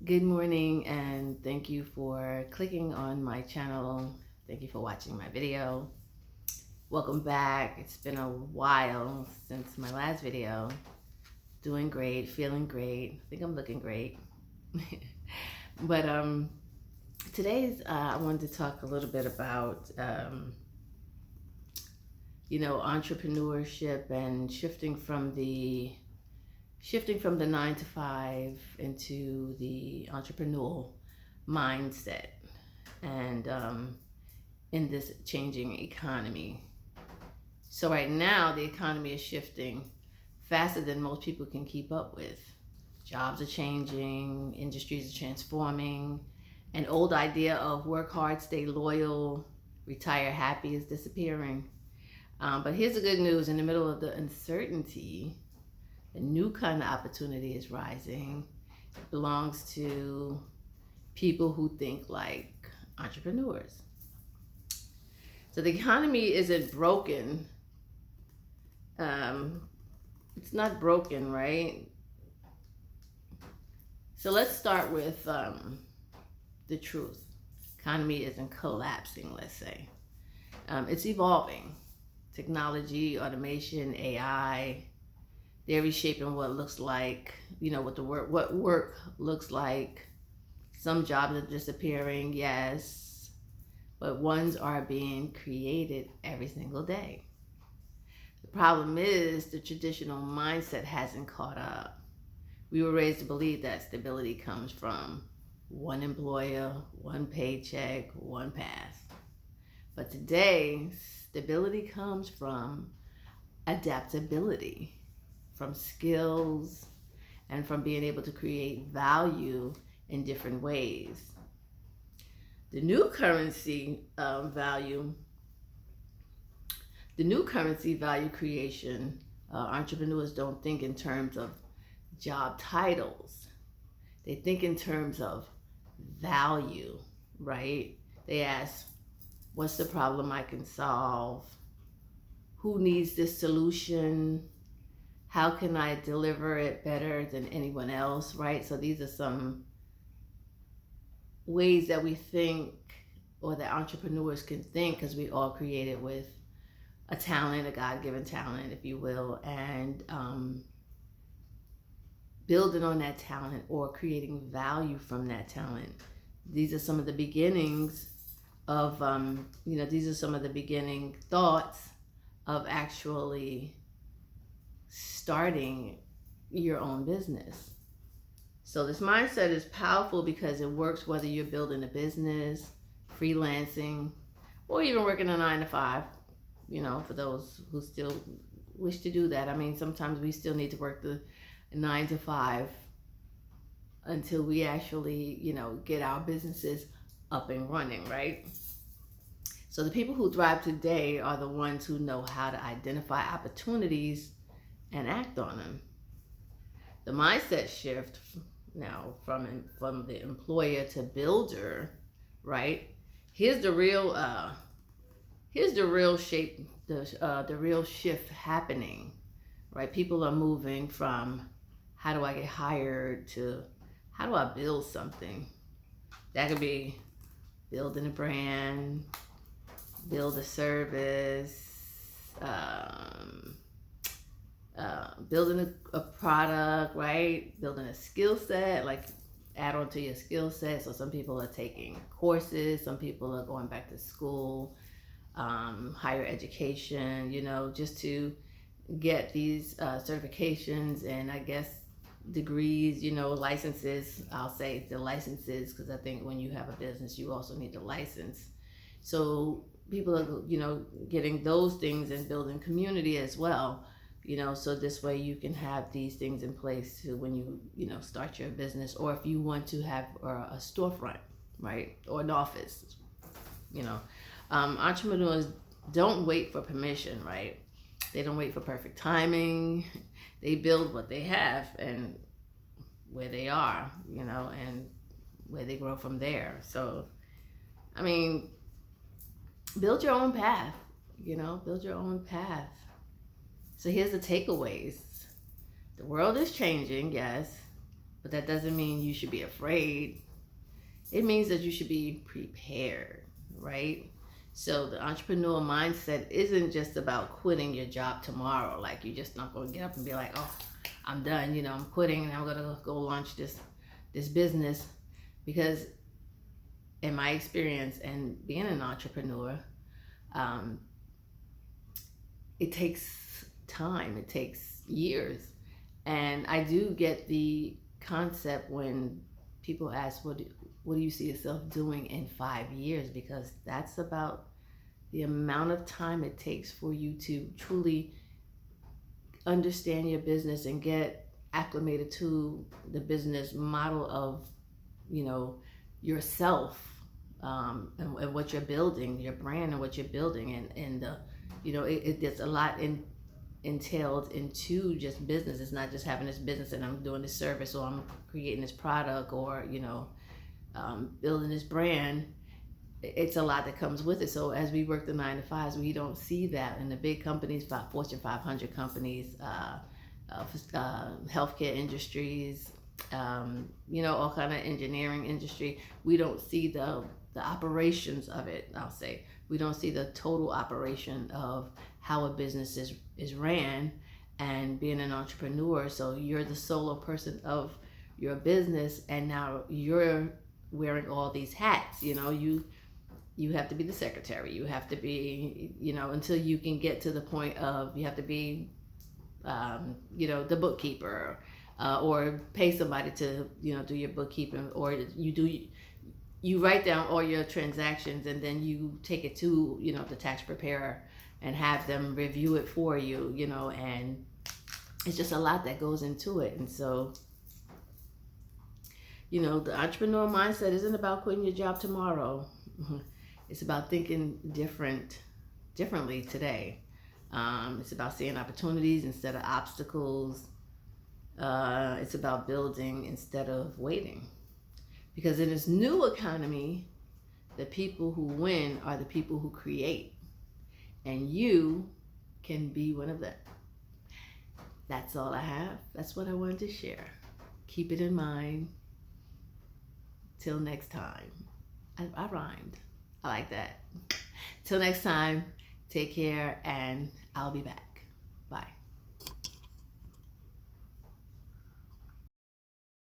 Good morning, and thank you for clicking on my channel. Thank you for watching my video. Welcome back. It's been a while since my last video. Doing great, feeling great. I think I'm looking great. But today's I wanted to talk a little bit about entrepreneurship and shifting from the 9 to 5 into the entrepreneurial mindset, and in this changing economy. So right now the economy is shifting faster than most people can keep up with. Jobs are changing, industries are transforming. An old idea of work hard, stay loyal, retire happy is disappearing. But here's the good news: in the middle of the uncertainty, a new kind of opportunity is rising. It belongs to people who think like entrepreneurs. So the economy isn't broken. It's not broken, right? So let's start with the truth. Economy isn't collapsing, let's say. It's evolving. Technology, automation, AI, they're reshaping what looks like, what work looks like. Some jobs are disappearing, yes, but ones are being created every single day. The problem is the traditional mindset hasn't caught up. We were raised to believe that stability comes from one employer, one paycheck, one path. But today, stability comes from adaptability, from skills, and from being able to create value in different ways. The new currency value creation, entrepreneurs don't think in terms of job titles. They think in terms of value, right? They ask, what's the problem I can solve? Who needs this solution? How can I deliver it better than anyone else, right? So these are some ways that we think, or that entrepreneurs can think, because we all created with a talent, a God-given talent, if you will, and building on that talent or creating value from that talent. These are some of the beginnings of, these are some of the beginning thoughts of actually starting your own business. So this mindset is powerful because it works whether you're building a business, freelancing, or even working a 9 to 5, for those who still wish to do that. I mean, sometimes we still need to work the 9 to 5 until we actually, get our businesses up and running, right? So the people who thrive today are the ones who know how to identify opportunities and act on them. The mindset shift now from the employer to builder, right? Here's the real real shift happening, right? People are moving from how do I get hired to how do I build something. That could be building a brand, build a service, building a product, right? Building a skill set, like add on to your skill set. So some people are taking courses, some people are going back to school, higher education, just to get these certifications and I guess degrees, licenses. I'll say the licenses because I think when you have a business, you also need a license. So people are, getting those things and building community as well. So this way you can have these things in place to when you, start your business, or if you want to have a storefront, right? Or an office, entrepreneurs don't wait for permission, right? They don't wait for perfect timing. They build what they have and where they are, and where they grow from there. So, I mean, build your own path, build your own path. So here's the takeaways. The world is changing, yes, but that doesn't mean you should be afraid. It means that you should be prepared, right? So the entrepreneurial mindset isn't just about quitting your job tomorrow. Like, you're just not going to get up and be like, oh, I'm done, I'm quitting and I'm going to go launch this business. Because in my experience and being an entrepreneur, it takes time, it takes years. And I do get the concept when people ask, what do you see yourself doing in 5 years? Because that's about the amount of time it takes for you to truly understand your business and get acclimated to the business model of, yourself, and what you're building, your brand and what you're building. And there's a lot entailed into just business. It's not just having this business and I'm doing this service, or I'm creating this product, or building this brand. It's a lot that comes with it. So as we work the 9 to 5s, we don't see that in the big companies, Fortune 500 companies, healthcare industries, all kind of engineering industry. We don't see the operations of it. I'll say we don't see the total operation of how a business is ran. And being an entrepreneur, so you're the solo person of your business, and now you're wearing all these hats. You have to be the secretary. You have to be, until you can get to the point of you have to be, the bookkeeper, or pay somebody to, do your bookkeeping, or you write down all your transactions and then you take it to, the tax preparer and have them review it for you, and it's just a lot that goes into it. And so, the entrepreneurial mindset isn't about quitting your job tomorrow. It's about thinking differently today. It's about seeing opportunities instead of obstacles. It's about building instead of waiting. Because in this new economy, the people who win are the people who create. And you can be one of them. That's all I have. That's what I wanted to share. Keep it in mind. Till next time. I rhymed. I like that. Till next time, take care, and I'll be back.